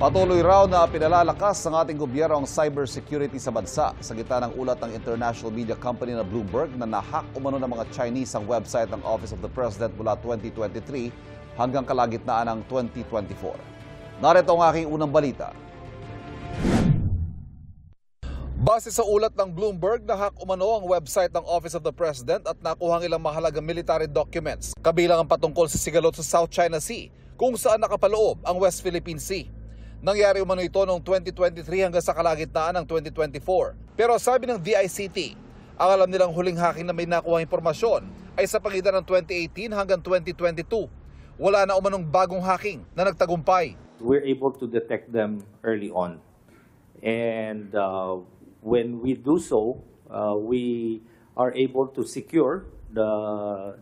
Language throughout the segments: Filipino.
Patuloy raw na pinalalakas ng ating gobyerno ang cybersecurity sa bansa sa gitna ng ulat ng international media company na Bloomberg na nahack umano ng mga Chinese ang website ng Office of the President mula 2023 hanggang kalagitnaan ng 2024. Narito ang aking unang balita. Base sa ulat ng Bloomberg, nahack umano ang website ng Office of the President at nakuha ang ilang mahalagang military documents, kabilang ang patungkol sa sigalot sa South China Sea, kung saan nakapaloob ang West Philippine Sea. Nangyari umano ito noong 2023 hanggang sa kalagitnaan ng 2024. Pero sabi ng DICT, ang alam nilang huling hacking na may nakuha impormasyon ay sa pagitan ng 2018 hanggang 2022. Wala na umanong bagong hacking na nagtagumpay. We're able to detect them early on. And when we do so, we are able to secure the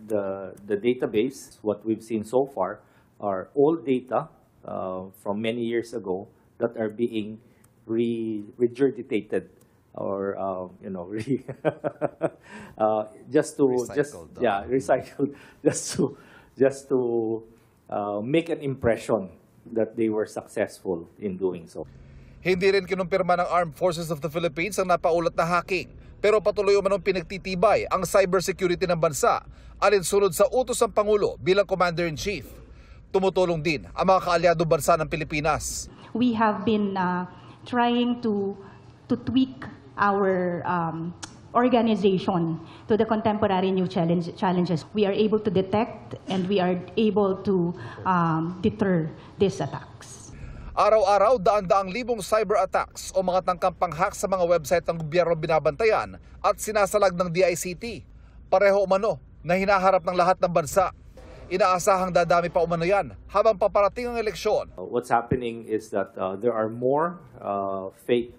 database. What we've seen so far are old data from many years ago that are being regurgitated or recycled just to make an impression that they were successful in doing so. Hindi rin kinumpirma ng Armed Forces of the Philippines ang napaulat na hacking, pero patuloy umanong pinagtitibay ang cybersecurity ng bansa alinsunod sa utos ng Pangulo bilang Commander-in-Chief. Tumutulong din ang mga kaalyado bansa ng Pilipinas. We have been trying to tweak our organization to the contemporary new challenges. We are able to detect and we are able to deter these attacks. Araw-araw, daan-daang libong cyber attacks o mga tangkang pang-hack sa mga website ng gobyerno binabantayan at sinasalag ng DICT. Pareho umano na hinaharap ng lahat ng bansa. Inaasahang dadami pa umano yan habang paparating ang eleksyon. What's happening is that there are more fake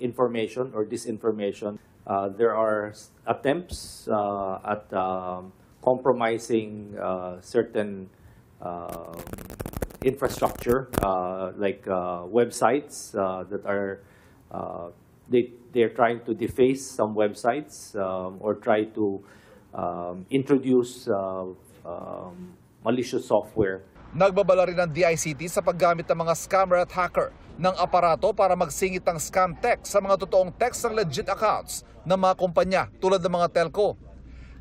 information or disinformation. There are attempts at compromising certain infrastructure, like websites that are they're trying to deface some websites or try to introduce malicious software. Nagbabala rin ang DICT sa paggamit ng mga scammer at hacker ng aparato para magsingit ng scam text sa mga totoong text ng legit accounts ng mga kumpanya tulad ng mga telco.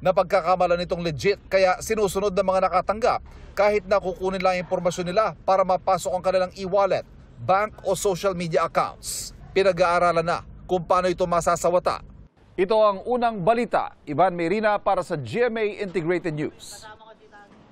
Napagkakamalan nitong legit kaya sinusunod ng mga nakatanggap kahit na kukunin lang ang impormasyon nila para mapasok ang kanilang e-wallet, bank o social media accounts. Pinag-aaralan na kung paano ito masasawata. Ito ang unang balita. Ivan Merina para sa GMA Integrated News.